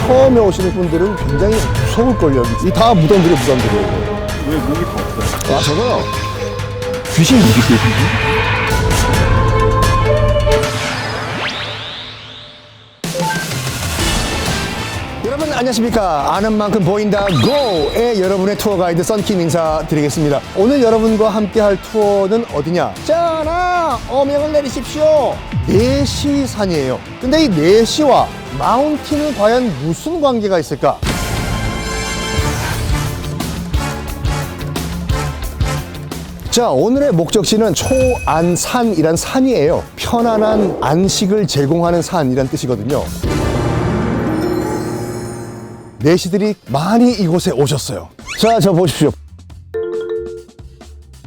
처음에 오시는 분들은 굉장히 무서울걸요. 이 다 무덤들이에요. 왜 목이 더 없어요? 아, 저거요? 귀신 무기세요. 여러분 안녕하십니까. 아는 만큼 보인다 GO의 여러분의 투어 가이드 썬킴 인사드리겠습니다. 오늘 여러분과 함께 할 투어는 어디냐? 짜나 어명을 내리십시오. 내시산이에요. 근데 이 내시와 마운틴은 과연 무슨 관계가 있을까? 자, 오늘의 목적지는 초안산이란 산이에요. 편안한 안식을 제공하는 산이란 뜻이거든요. 내시들이 많이 이곳에 오셨어요. 자, 저 보십시오.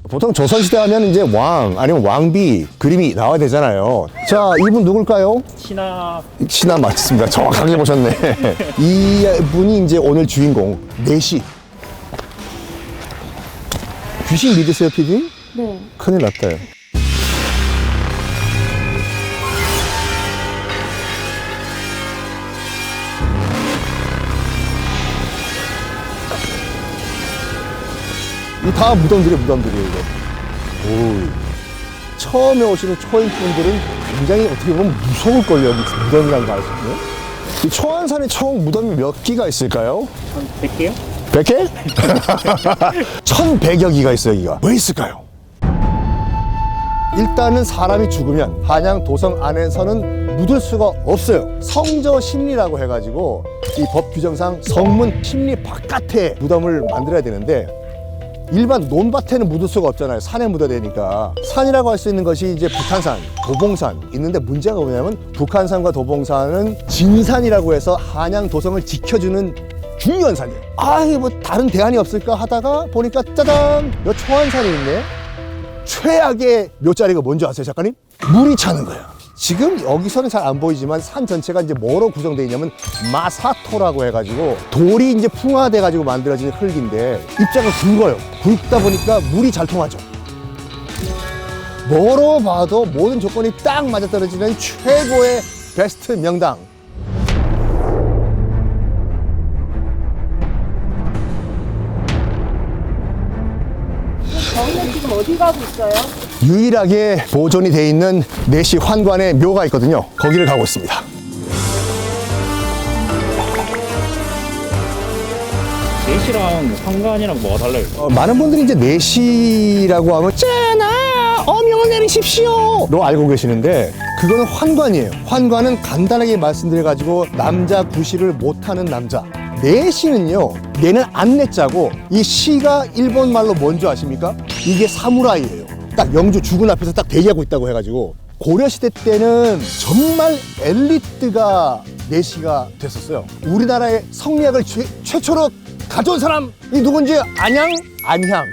보통 조선시대 하면 이제 왕 아니면 왕비 그림이 나와야 되잖아요. 자, 이분 누굴까요? 신하 맞습니다. 정확하게 보셨네. 이분이 이제 오늘 주인공 내시. 귀신 믿으세요, PD? 네. 큰일 났다요. 이 다 무덤들이에요, 이거. 오. 처음에 오시는 초인분들은 굉장히 어떻게 보면 무서울걸요, 무덤이라는 거 아시나요? 이 초안산에 총 무덤이 몇 기가 있을까요? 한 100개요? 100개? 1100여 기가 있어요, 여기가. 왜 있을까요? 일단은 사람이 죽으면 한양 도성 안에서는 묻을 수가 없어요. 성저 심리라고 해가지고 이 법 규정상 성문 심리 바깥에 무덤을 만들어야 되는데 일반 논밭에는 묻을 수가 없잖아요. 산에 묻어야 되니까. 산이라고 할 수 있는 것이 이제 북한산, 도봉산 있는데 문제가 뭐냐면 북한산과 도봉산은 진산이라고 해서 한양 도성을 지켜주는 중요한 산이에요. 아, 이게 뭐 다른 대안이 없을까 하다가 보니까 짜잔! 여 초안산이 있네. 최악의 묘자리가 뭔지 아세요, 작가님? 물이 차는 거예요. 지금 여기서는 잘 안 보이지만 산 전체가 이제 뭐로 구성되어 있냐면 마사토라고 해가지고 돌이 이제 풍화돼가지고 만들어진 흙인데 입자가 굵어요. 굵다 보니까 물이 잘 통하죠. 뭐로 봐도 모든 조건이 딱 맞아떨어지는 최고의 베스트 명당. 저희는 지금 어디 가고 있어요? 유일하게 보존이 돼 있는 내시 환관의 묘가 있거든요. 거기를 가고 있습니다. 내시랑 황관이랑 뭐가 달라요? 많은 분들이 이제 내시라고 하면 짠아 어명을 내리십시오로 알고 계시는데 그거는 환관이에요. 환관은 간단하게 말씀드려가지고 남자 구시를 못하는 남자. 내시는요, 내는 안내자고 이 시가 일본 말로 뭔지 아십니까? 이게 사무라이예요. 딱 영주 주군 앞에서 딱 대기하고 있다고 해가지고 고려시대 때는 정말 엘리트가 내시가 됐었어요. 우리나라의 성리학을 최초로 가져온 사람이 누군지 아냥? 안향.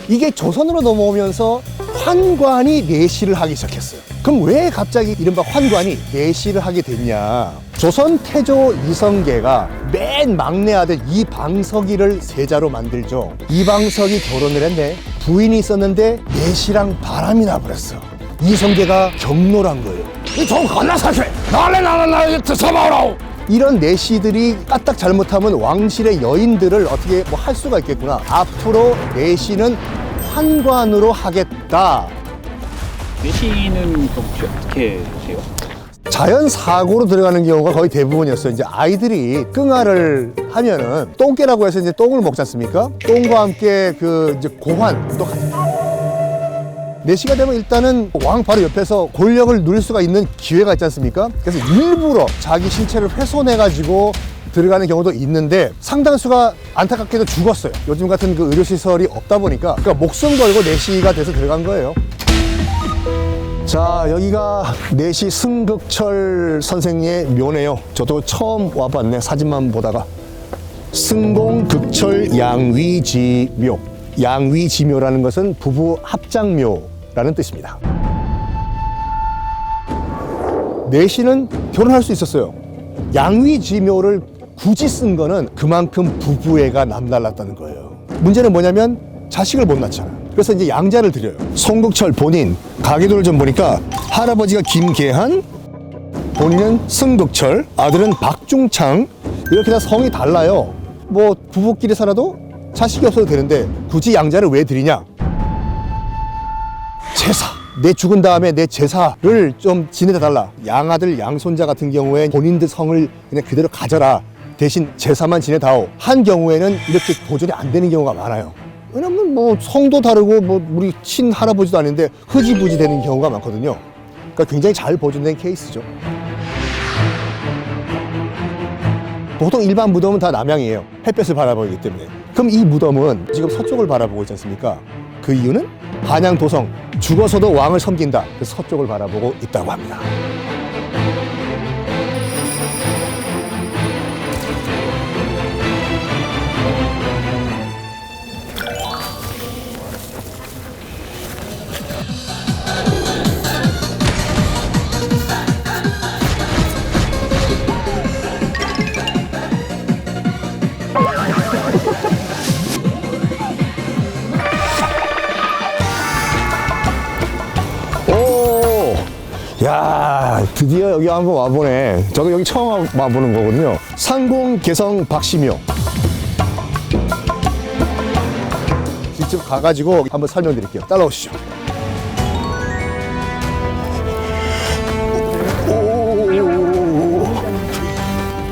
이게 조선으로 넘어오면서 환관이 내시를 하기 시작했어요. 그럼 왜 갑자기 이른바 환관이 내시를 하게 됐냐? 조선 태조 이성계가 맨 막내 아들 이방석이를 세자로 만들죠. 이방석이 결혼을 했네. 부인이 있었는데 내시랑 바람이 나버렸어. 이성계가 경로한 거예요. 이좀 건너사세. 나를 잡아오라고. 이런 내시들이 까딱 잘못하면 왕실의 여인들을 어떻게 뭐 할 수가 있겠구나. 앞으로 내시는 환관으로 하겠다. 내시는 또 혹시 어떻게 해요? 자연 사고로 들어가는 경우가 거의 대부분이었어요. 이제 아이들이 끙아를 하면은 똥개라고 해서 이제 똥을 먹지 않습니까? 똥과 함께 그 이제 고환 또 내시가 되면 일단은 왕 바로 옆에서 권력을 누릴 수가 있는 기회가 있지 않습니까? 그래서 일부러 자기 신체를 훼손해가지고 들어가는 경우도 있는데 상당수가 안타깝게도 죽었어요. 요즘 같은 그 의료시설이 없다 보니까 그러니까 목숨 걸고 내시가 돼서 들어간 거예요. 자, 여기가 내시 승극철 선생의 묘네요. 저도 처음 와봤네, 사진만 보다가. 승공극철 양위지묘. 양위지묘라는 것은 부부 합장묘라는 뜻입니다. 내시는 결혼할 수 있었어요. 양위지묘를 굳이 쓴 거는 그만큼 부부애가 남달랐다는 거예요. 문제는 뭐냐면 자식을 못 낳잖아. 그래서 이제 양자를 드려요. 송극철 본인 가계도를 좀 보니까 할아버지가 김계한, 본인은 승덕철, 아들은 박중창. 이렇게 다 성이 달라요. 뭐 부부끼리 살아도 자식이 없어도 되는데 굳이 양자를 왜 드리냐? 제사. 내 죽은 다음에 내 제사를 좀 지내다 달라. 양아들, 양손자 같은 경우에 본인들 성을 그냥 그대로 가져라. 대신 제사만 지내다오. 한 경우에는 이렇게 보존이 안 되는 경우가 많아요. 왜냐면 뭐 성도 다르고 뭐 우리 친할아버지도 아닌데 흐지부지 되는 경우가 많거든요. 그러니까 굉장히 잘 보존된 케이스죠. 보통 일반 무덤은 다 남향이에요. 햇볕을 바라보기 때문에. 그럼 이 무덤은 지금 서쪽을 바라보고 있지 않습니까? 그 이유는 한양 도성, 죽어서도 왕을 섬긴다. 그래서 서쪽을 바라보고 있다고 합니다. 야, 드디어 여기 한번 와보네. 저도 여기 처음 와보는 거거든요. 상공 개성 박시묘. 직접 가가지고 한번 설명드릴게요. 따라오시죠. 오,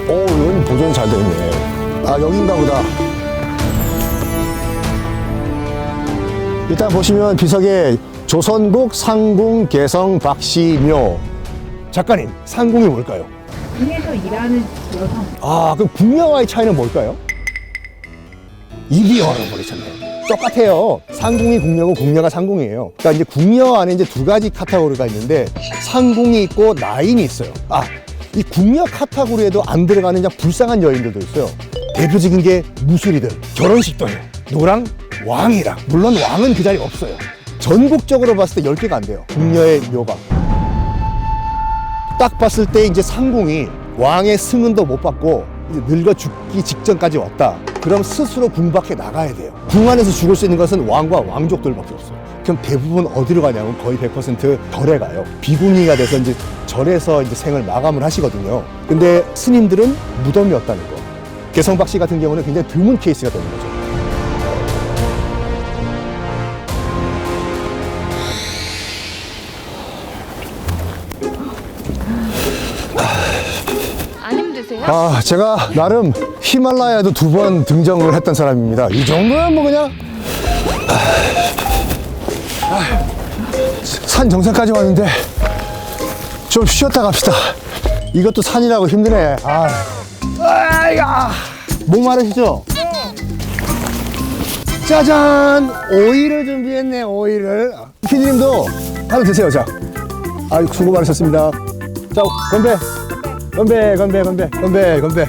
여기 보존 잘 되네. 아, 여긴가 보다. 일단 보시면 비석에 조선국 상궁 개성 박시묘. 작가님, 상궁이 뭘까요? 궁에서 일하는 여성. 아, 그럼 궁녀와의 차이는 뭘까요? 입이 얼어버리셨네요. 똑같아요. 상궁이 궁녀고 궁녀가 상궁이에요. 그러니까 이제 궁녀 안에 이제 두 가지 카테고리가 있는데 상궁이 있고 나인이 있어요. 아, 이 궁녀 카테고리에도 안 들어가는 그냥 불쌍한 여인들도 있어요. 대표적인 게 무술이들, 결혼식도 해요. 누구랑? 왕이랑. 물론 왕은 그 자리에 없어요. 전국적으로 봤을 때 10개가 안 돼요. 궁녀의 묘가. 딱 봤을 때 이제 상궁이 왕의 승은도 못 받고 이제 늙어 죽기 직전까지 왔다. 그럼 스스로 궁 밖에 나가야 돼요. 궁 안에서 죽을 수 있는 것은 왕과 왕족들밖에 없어요. 그럼 대부분 어디로 가냐면 거의 100% 절에 가요. 비궁리가 돼서 이제 절에서 이제 생을 마감을 하시거든요. 근데 스님들은 무덤이 없다는 거. 개성박 씨 같은 경우는 굉장히 드문 케이스가 되는 거죠. 안 힘드세요? 아, 제가 나름 히말라야도 2번 등정을 했던 사람입니다. 이 정도면 뭐 그냥 산 정상까지 왔는데 좀 쉬었다 갑시다. 이것도 산이라고 힘드네. 아이야, 목 마르시죠? 짜잔, 오이를 준비했네. 오이를 피디님도 하나 드세요. 자, 아유, 수고 많으셨습니다. 자, 건배. 건배, 건배, 건배, 건배, 건배.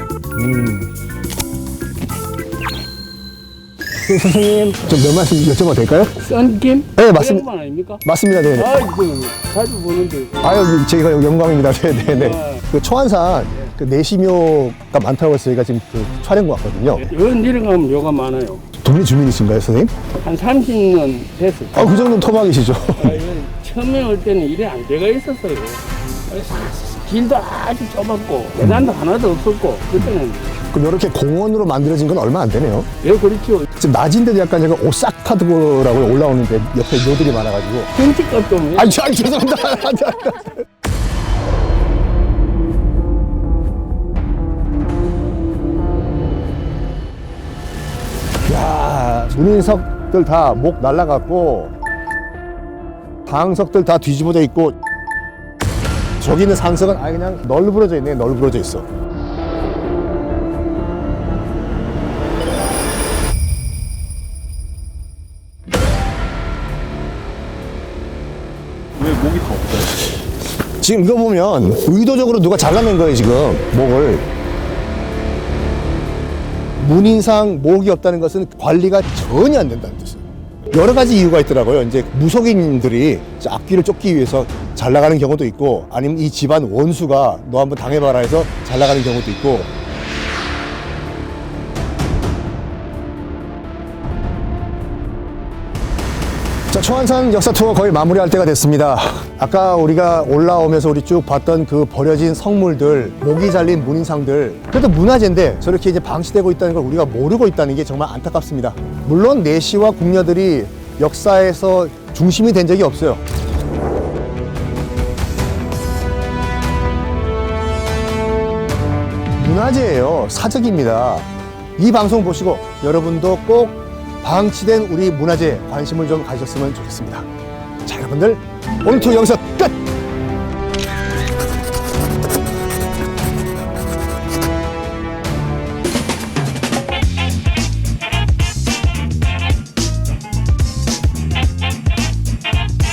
선생님, 좀 몇 말씀 여쭤봐도 될까요? 썬김? 네, 맞습니다. 그 양반 아닙니까? 맞습니다. 네. 아이고, 자주 보는데. 아유, 제가 영광입니다. 네네네. 그 초안산 그 내시묘가 많다고 해서 저희가 지금 그 촬영 왔거든요. 여기 내려가면 묘가 많아요. 동네 주민이신가요, 선생님? 한 30년 됐어요. 아, 그 정도는 토박이시죠? 여기 처음에 올 때는 이래 안 돼가 있었어요. 길도 아주 좁았고, 계단도 하나도 없었고, 그때는. 그럼 이렇게 공원으로 만들어진 건 얼마 안 되네요. 예, 그렇죠. 지금 낮인데도 약간 제가 오사카도라고 올라오는데 옆에 묘들이 많아가지고. 경치값 좀. 아니, 죄송합니다. 야, 문인석들 다 목 날라갔고, 방석들 다 뒤집어져 있고, 저기 있는 상석은 아예 그냥 널브러져 있네. 널브러져 있어. 왜 목이 더 없어요? 지금 이거 보면 의도적으로 누가 잘라낸 거예요, 지금 목을. 문인상 목이 없다는 것은 관리가 전혀 안 된다는 뜻이에요. 여러 가지 이유가 있더라고요. 이제 무속인들이 앞귀를 쫓기 위해서 잘 나가는 경우도 있고, 아니면 이 집안 원수가 너 한번 당해봐라 해서 잘 나가는 경우도 있고. 자, 초안산 역사 투어 거의 마무리할 때가 됐습니다. 아까 우리가 올라오면서 우리 쭉 봤던 그 버려진 성물들, 목이 잘린 문인상들, 그래도 문화재인데 저렇게 이제 방치되고 있다는 걸 우리가 모르고 있다는 게 정말 안타깝습니다. 물론 내시와 궁녀들이 역사에서 중심이 된 적이 없어요. 문화재예요. 사적입니다. 이 방송 보시고 여러분도 꼭 방치된 우리 문화재에 관심을 좀 가지셨으면 좋겠습니다. 자, 여러분들 오늘 투어 여기서 끝!